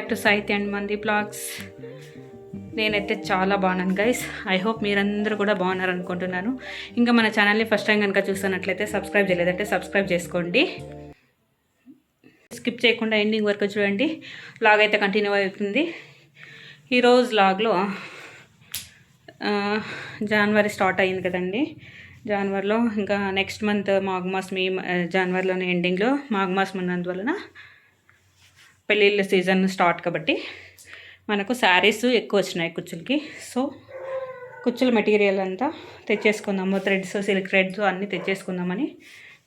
Back to సాహిత్య and మంది blogs. నేనైతే చాలా బాగున్నాను గైస్. ఐ హోప్ మీరందరూ కూడా బాగున్నారు అనుకుంటున్నాను. ఇంకా మన ఛానల్ని ఫస్ట్ టైం కనుక చూస్తున్నట్లయితే సబ్స్క్రైబ్ చేయలేదంటే సబ్స్క్రైబ్ చేసుకోండి. స్కిప్ చేయకుండా ఎండింగ్ వరకు చూడండి. వ్లాగ్ అయితే కంటిన్యూ అవుతుంది. ఈరోజు వ్లాగ్లో జనవరి స్టార్ట్ అయ్యింది కదండి. జనవరిలో ఇంకా నెక్స్ట్ మంత్ మాఘమాసం, ఈ జనవరిలోనే ఎండింగ్లో మాఘమాసం ఉన్నందువలన పెళ్ళిళ్ళ సీజన్ స్టార్ట్ కాబట్టి మనకు శారీస్ ఎక్కువ వచ్చినాయి కుచ్చులకి. సో కుచ్చుల మెటీరియల్ అంతా తెచ్చేసుకుందాము, థ్రెడ్స్, సిల్క్ థ్రెడ్స్ అన్నీ తెచ్చేసుకుందామని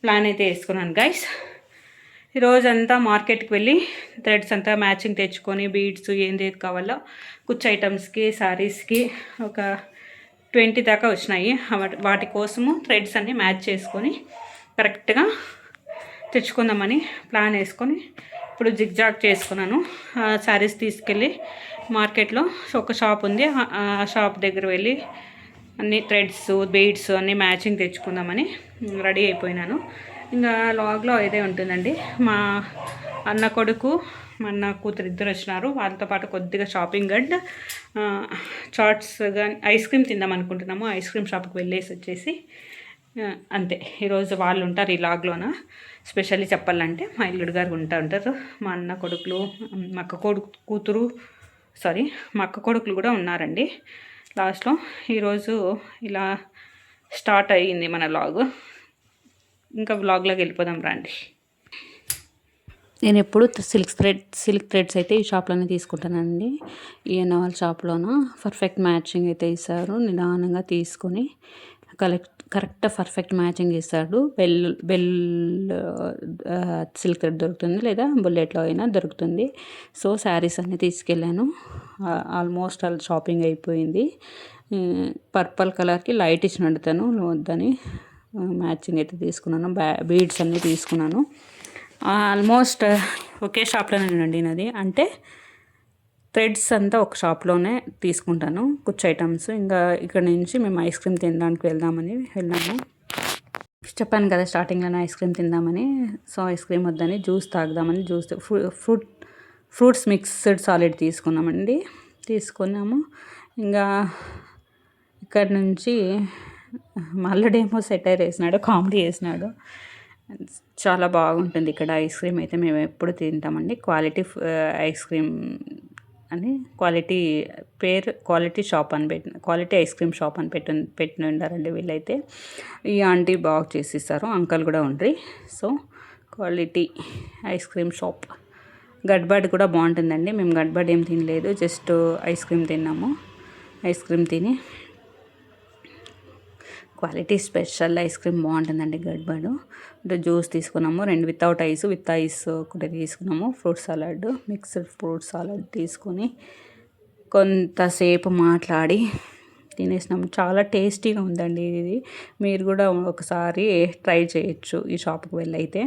ప్లాన్ అయితే వేసుకున్నాను గైస్. ఈరోజంతా మార్కెట్కి వెళ్ళి థ్రెడ్స్ అంతా మ్యాచింగ్ తెచ్చుకొని బీడ్స్ ఏంది కావాలో కుచ్చు ఐటమ్స్కి, శారీస్కి ఒక 20 దాకా వచ్చినాయి. వాటి కోసము థ్రెడ్స్ అన్నీ మ్యాచ్ చేసుకొని కరెక్ట్గా తెచ్చుకుందామని ప్లాన్ వేసుకొని ఇప్పుడు జిగ్జాగ్ చేసుకున్నాను. శారీస్ తీసుకెళ్ళి మార్కెట్లో ఒక షాప్ ఉంది, ఆ షాప్ దగ్గర వెళ్ళి అన్ని థ్రెడ్స్, బీడ్స్ అన్నీ మ్యాచింగ్ తెచ్చుకుందామని రెడీ అయిపోయినాను. ఇంకా లాగ్లో ఇదే ఉంటుందండి. మా అన్న కొడుకు, మా అన్న కూతురు ఇద్దరు వచ్చినారు. వాళ్ళతో పాటు కొద్దిగా షాపింగ్ అండ్ చాట్స్ కానీ ఐస్ క్రీమ్ తిందాం అనుకుంటున్నాము. ఐస్ క్రీమ్ షాప్కి వెళ్ళేసి వచ్చేసి అంతే. ఈరోజు వాళ్ళు ఉంటారు ఈ లాగ్లోన. స్పెషల్లీ చెప్పాలంటే మా ఇల్లుడు గారు ఉంటారు. మా అన్న కొడుకులు, మా అక్క కొడుకులు కూడా ఉన్నారండి లాస్ట్లో. ఈరోజు ఇలా స్టార్ట్ అయ్యింది మన లాగ్. ఇంకా వ్లాగ్లోకి వెళ్ళిపోదాం రండి. నేను ఎప్పుడు సిల్క్ థ్రెడ్స్ అయితే ఈ షాప్లోనే తీసుకుంటానండి. ఈయన వాళ్ళ షాప్లోన పర్ఫెక్ట్ మ్యాచింగ్ అయితే ఇస్తారు. నిదానంగా తీసుకొని కరెక్ట్ పర్ఫెక్ట్ మ్యాచింగ్ ఇస్తాడు. బెల్ సిల్క్ థ్రెడ్ దొరుకుతుంది, లేదా బుల్లెట్లో అయినా దొరుకుతుంది. సో శారీస్ అన్నీ తీసుకెళ్ళాను. ఆల్మోస్ట్ ఆల్ షాపింగ్ అయిపోయింది. పర్పుల్ కలర్కి లైట్ ఇచ్చినట్టు తను వద్దని మ్యాచింగ్ అయితే తీసుకున్నాను. బీడ్స్ అన్నీ తీసుకున్నాను. ఆల్మోస్ట్ ఒకే షాప్లోనేనండి నాది. అంటే థ్రెడ్స్ అంతా ఒక షాప్లోనే తీసుకుంటాను, కుచ్చు ఐటమ్స్. ఇంకా ఇక్కడ నుంచి మేము ఐస్ క్రీమ్ తినడానికి వెళ్ళాము. చెప్పాను కదా స్టార్టింగ్లోనే ఐస్ క్రీమ్ తిందామని. సో ఐస్ క్రీమ్ వద్దని జ్యూస్ తాగుదామని ఫ్రూట్స్ మిక్స్డ్ సాలిడ్ తీసుకున్నాము. ఇంకా ఇక్కడ నుంచి మల్లడేమో సెటైర్ వేసినాడు, కామెడీ వేసినాడు. చాలా బాగుంటుంది ఇక్కడ ఐస్ క్రీమ్ అయితే. మేము ఎప్పుడు తింటామండి. క్వాలిటీ ఐస్ క్రీమ్ అని క్వాలిటీ షాప్ అని క్వాలిటీ ఐస్ క్రీమ్ షాప్ అని పెట్టిన ఉండారండి వీళ్ళైతే. ఈ ఆంటీ బాగా చేసిస్తారు, అంకల్ కూడా ఉండ్రి. So quality ice cream shop. Gadbad కూడా బాగుంటుందండి. మేము గడ్బడ్ ఏం తినలేదు, జస్ట్ ఐస్ క్రీమ్ తిన్నాము. ఐస్ క్రీమ్ తిని క్వాలిటీ స్పెషల్ ఐస్ క్రీమ్ బాగుంటుందండి గడ్బడ్. అంటే జ్యూస్ తీసుకున్నాము, 2 వితౌట్ ఐస్, విత్ ఐస్ ఒకటి తీసుకున్నాము. మిక్స్డ్ ఫ్రూట్ సాలడ్ తీసుకొని కొంతసేపు మాట్లాడి తినేసినాము. చాలా టేస్టీగా ఉందండి ఇది. మీరు కూడా ఒకసారి ట్రై చేయొచ్చు ఈ షాప్కి వెళ్ళైతే.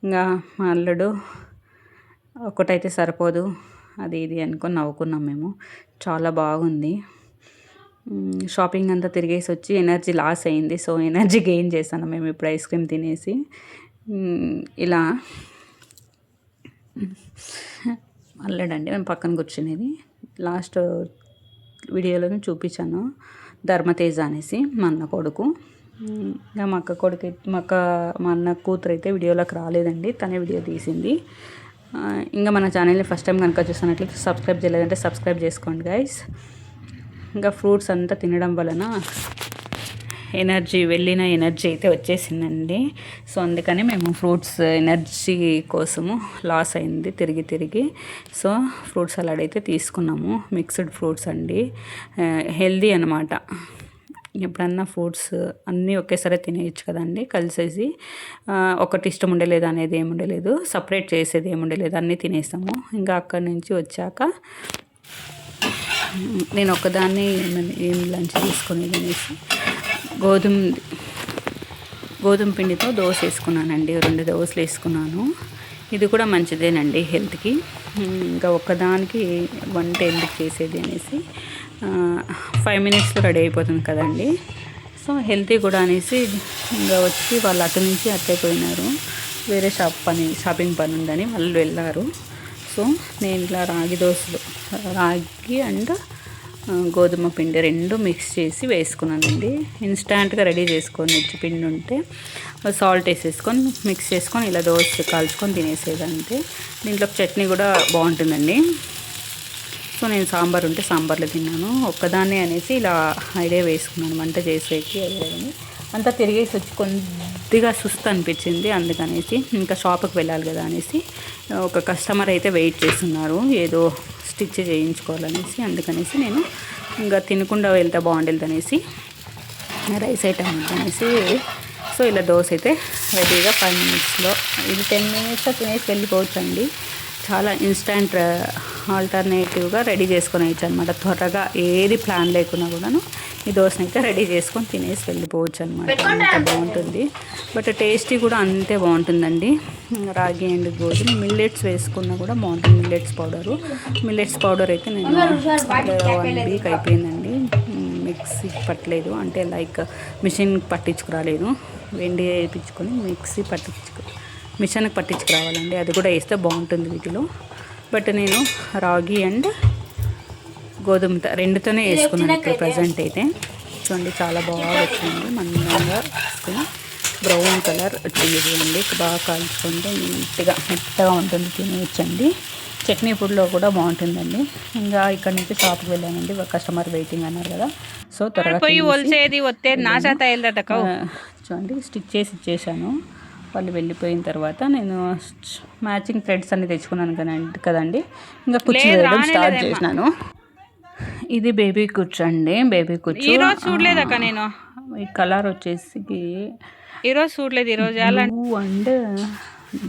ఇంకా మా అల్లుడు ఒకటైతే సరిపోదు అది ఇది అనుకొని నవ్వుకున్నాం మేము. చాలా బాగుంది. షాపింగ్ అంతా తిరిగేసి వచ్చి ఎనర్జీ లాస్ అయింది. సో ఎనర్జీ గెయిన్ చేశాను మేము ఇప్పుడు ఐస్ క్రీమ్ తినేసి. ఇలా అల్లడండి మేము పక్కన కూర్చునేది. లాస్ట్ వీడియోలో చూపించాను, ధర్మతేజ అనేసి మా అన్న కొడుకు. ఇంకా మా అన్న కూతురు అయితే వీడియోలోకి రాలేదండి, తనే వీడియో తీసింది. ఇంకా మన ఛానల్ని ఫస్ట్ టైం కనుక చూస్తున్నట్లయితే సబ్స్క్రైబ్ చేయలేదంటే సబ్స్క్రైబ్ చేసుకోండి గైస్. ఇంకా ఫ్రూట్స్ అంతా తినడం వలన వెళ్ళిన ఎనర్జీ అయితే వచ్చేసిందండి. సో అందుకని మేము ఫ్రూట్స్ ఎనర్జీ కోసము లాస్ అయింది తిరిగి. సో ఫ్రూట్ సలాడ్ అయితే తీసుకున్నాము. మిక్స్డ్ ఫ్రూట్స్ అండి, హెల్దీ అనమాట. ఎప్పుడన్నా ఫ్రూట్స్ అన్నీ ఒకేసారి తినేయచ్చు కదండి కలిసేసి. ఒకటి ఇష్టం ఉండలేదు అనేది ఏముండలేదు, సపరేట్ చేసేది ఏముండలేదు, అన్నీ తినేసాము. ఇంకా అక్కడి నుంచి వచ్చాక నేను ఒకదాన్ని ఏం లంచ్ తీసుకునేది అనేసి గోధుమ పిండితో దోశ వేసుకున్నానండి. 2 దోశలు వేసుకున్నాను. ఇది కూడా మంచిదేనండి హెల్త్కి. ఇంకా ఒక్కదానికి వంట ఎందుకు చేసేది అనేసి 5 మినిట్స్లో రెడీ అయిపోతుంది కదండి. సో హెల్తీ కూడా అనేసి ఇంకా వచ్చి వాళ్ళు అటు నుంచి అట్టయిపోయినారు. వేరే షాపింగ్ పని ఉందని వాళ్ళు వెళ్ళారు. సో నేను ఇలా రాగి అండ్ గోధుమ పిండి రెండు మిక్స్ చేసి వేసుకున్నానండి. ఇన్స్టాంట్గా రెడీ చేసుకొని పిండి ఉంటే సాల్ట్ వేసేసుకొని మిక్స్ చేసుకొని ఇలా దోశ కాల్చుకొని తినేసేదంటే. దీంట్లో చట్నీ కూడా బాగుంటుందండి. సో నేను సాంబార్ ఉంటే సాంబార్లో తిన్నాను. ఒక్కదాన్నే అనేసి ఇలా ఐడియా వేసుకున్నాను వంట చేసేకి. అంతా తిరిగేసి వచ్చి కొద్దిగా సుస్తు అనిపించింది. అందుకనేసి ఇంకా షాప్కి వెళ్ళాలి కదా అనేసి ఒక కస్టమర్ అయితే వెయిట్ చేస్తున్నారు ఏదో స్టిచ్ చేయించుకోవాలనేసి. అందుకనేసి నేను ఇంకా తినకుండా వెళ్తే బాగుండేది అనేసి రైస్ ఐటమ్ అనేసి. సో ఇలా దోశ అయితే రెడీగా 5 minutesలో, ఇది 10 minutesలో తినేసి వెళ్ళిపోవచ్చండి. చాలా ఇన్స్టంట్ ఆల్టర్నేటివ్గా రెడీ చేసుకొని వచ్చు అనమాట. త్వరగా ఏది ప్లాన్ లేకున్నా కూడాను ఈ దోశని అయితే రెడీ చేసుకొని తినేసి వెళ్ళిపోవచ్చు అనమాట. అంత బాగుంటుంది. బట్ టేస్టీ కూడా అంతే బాగుంటుందండి. రాగి అండ్ గోధుమ మిల్లెట్స్ వేసుకున్నా కూడా బాగుంటుంది. మిల్లెట్స్ పౌడర్ అయితే నేను 1 week అయిపోయిందండి. మిక్సీ పట్టలేదు, అంటే లైక్ మిషన్ పట్టించుకురాలేదు. వెండి వేయించుకొని మిషన్కి పట్టించుకురావాలండి. అది కూడా వేస్తే బాగుంటుంది వీటిలో. బట్ నేను రాగి అండ్ గోధుమ రెండుతోనే వేసుకున్నాను ఇక్కడ ప్రజెంట్ అయితే. చూడండి చాలా బాగా వచ్చింది. మందంగా వేసుకుని బ్రౌన్ కలర్ వచ్చింది చూడండి. బాగా కాల్చుకుంటే మెత్తగా ఉంటుంది, తినేయచ్చండి. చట్నీ పొడిలో కూడా బాగుంటుందండి. ఇంకా ఇక్కడ నుంచి షాప్కి వెళ్ళానండి. కస్టమర్ వెయిటింగ్ అన్నారు కదా, సో త్వరగా చూడండి స్టిచ్ చేసి ఇచ్చేసాను. వాళ్ళు వెళ్ళిపోయిన తర్వాత నేను మ్యాచింగ్ థ్రెడ్స్ అన్ని తెచ్చుకున్నాను కదండి. ఇంకా కుర్చీ వేయడం స్టార్ట్ చేసినాను. ఇది బేబీ కుర్చీ అండి. బేబీ కుర్చీ చూడలేదక్క నేను. ఈ కలర్ వచ్చేసి ఈరోజు చూడలేదు. ఈరోజు and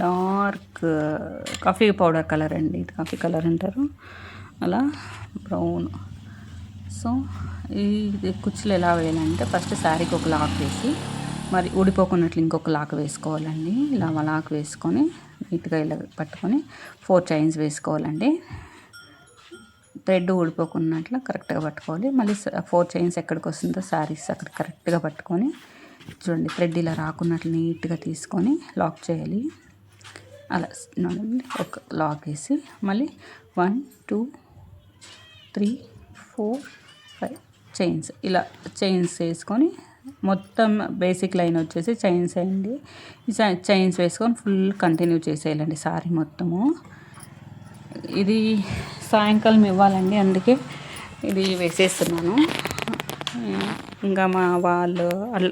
dark coffee powder colour అండి. ఇది కాఫీ కలర్ అంటారు, అలా బ్రౌన్. సో ఈ కుర్చీలు ఎలా వేయాలంటే ఫస్ట్ శారీకి ఒక లాక్ వేసి మరి ఊడిపోకున్నట్లు ఇంకొక లాక్ వేసుకోవాలండి. ఇలా లాక్ వేసుకొని నీట్గా ఇలా పట్టుకొని 4 chains వేసుకోవాలండి. థ్రెడ్ ఊడిపోకున్నట్లు కరెక్ట్గా పట్టుకోవాలి. మళ్ళీ 4 chains ఎక్కడికి వస్తుందో శారీస్ అక్కడ కరెక్ట్గా పట్టుకొని చూడండి థ్రెడ్ ఇలా రాకున్నట్లు నీట్గా తీసుకొని లాక్ చేయాలి. అలా ఒక లాక్ వేసి మళ్ళీ 1 2 3 4 5 chains ఇలా చైన్స్ వేసుకొని మొత్తం బేసిక్ లైన్ వచ్చేసి చైన్స్ అండి. ఈ చైన్స్ వేసుకొని ఫుల్ కంటిన్యూ చేసేయాలండి సారీ మొత్తము. ఇది సాయంకాలం ఇవ్వాలండి, అందుకే ఇది వేసేస్తున్నాను. ఇంకా మా వాళ్ళు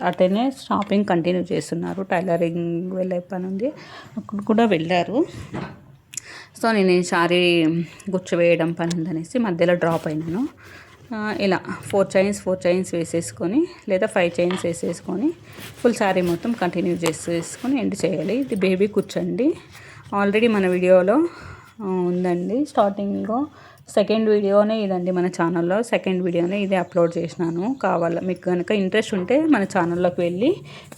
అటనే షాపింగ్ కంటిన్యూ చేస్తున్నారు. టైలరింగ్ వెళ్ళే పని ఉంది, అక్కడ కూడా వెళ్ళారు. సో నేను ఈ సారీ గుర్చువేయడం పని ఉందనేసి మధ్యలో డ్రాప్ అయినాను. ఇలా 4 chains వేసేసుకొని లేదా 5 chains వేసేసుకొని ఫుల్ శారీ మొత్తం కంటిన్యూ చేసేసుకొని ఎండ్ చేయాలి. ఇది బేబీ కూర్చోండి. ఆల్రెడీ మన వీడియోలో ఉందండి. స్టార్టింగ్లో సెకండ్ వీడియోనే ఇదండి. మన ఛానల్లో సెకండ్ వీడియోనే ఇది అప్లోడ్ చేసినాను. మీకు కనుక ఇంట్రెస్ట్ ఉంటే మన ఛానల్లోకి వెళ్ళి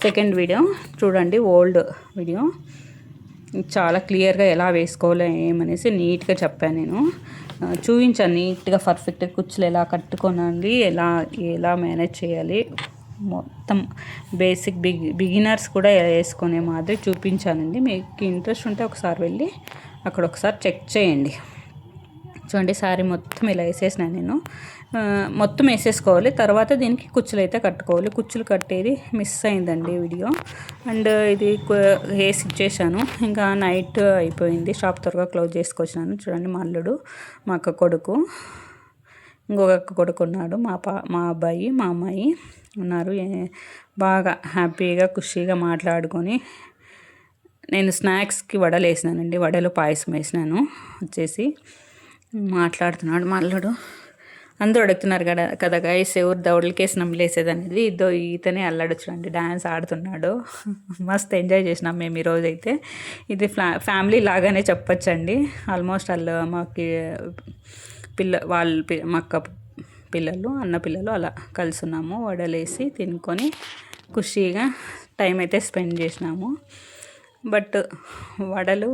సెకండ్ వీడియో చూడండి. ఓల్డ్ వీడియో చాలా క్లియర్గా ఎలా వేసుకోవాలో ఏమనేసి నీట్గా చెప్పాను. నేను చూపించాను నీట్గా పర్ఫెక్ట్గా కుచ్చులు ఎలా కట్టుకోనండి, ఎలా మేనేజ్ చేయాలి మొత్తం బేసిక్ బిగినర్స్ కూడా వేసుకునే మాదిరి చూపించానండి. మీకు ఇంట్రెస్ట్ ఉంటే ఒకసారి వెళ్ళి అక్కడ ఒకసారి చెక్ చేయండి. చూడండి శారీ మొత్తం ఇలా వేసేసినా నేను. మొత్తం వేసేసుకోవాలి. తర్వాత దీనికి కుచ్చులు అయితే కట్టుకోవాలి. కుచ్చులు కట్టేది మిస్ అయిందండి వీడియో. అండ్ ఇది వేసి ఇచ్చేసాను. ఇంకా నైట్ అయిపోయింది. షాప్ త్వరగా క్లోజ్ చేసుకొచ్చినాను. చూడండి మా అల్లుడు, మా అక్క కొడుకు, ఇంకొక అక్క కొడుకు ఉన్నాడు, మా అబ్బాయి మా అమ్మాయి ఉన్నారు. బాగా హ్యాపీగా ఖుషీగా మాట్లాడుకొని నేను స్నాక్స్కి వడలు వేసినానండి. వడలు పాయసం వేసినాను. వచ్చేసి మాట్లాడుతున్నాడు మా అల్లుడు. అందరూ అడుగుతున్నారు కదా గైస్ ఎవరు దౌడలకేసి నమ్మలేసేదనేది. ఈతనే అల్లాడు చూడండి డ్యాన్స్ ఆడుతున్నాడు. మస్త్ ఎంజాయ్ చేసినాం మేము ఈరోజు అయితే. ఇది ఫ్యామిలీ లాగానే చెప్పొచ్చండి. ఆల్మోస్ట్ మాకు మా అక్క పిల్లలు అన్న పిల్లలు అలా కలుసున్నాము. వడలేసి తినుకొని ఖుషీగా టైం అయితే స్పెండ్ చేసినాము. బట్ వడలు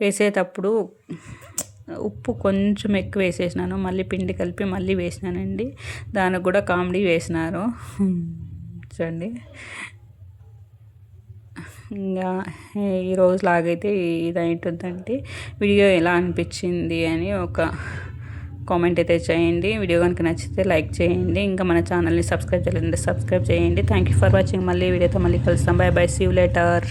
వేసేటప్పుడు ఉప్పు కొంచెం ఎక్కువ వేసేసినాను. మళ్ళీ పిండి కలిపి మళ్ళీ వేసినానండి. దానికి కూడా కామెడీ వేసినారు చూడండి. ఇంకా ఈరోజు లాగైతే ఇది ఉంటుందండి. వీడియో ఎలా అనిపించింది అని ఒక కామెంట్ అయితే చేయండి. వీడియో కనుక నచ్చితే లైక్ చేయండి. ఇంకా మన ఛానల్ని సబ్స్క్రైబ్ చేయండి. Thank you for watching. మళ్ళీ వీడియోతో మళ్ళీ కలుస్తాం. Bye bye, see you later.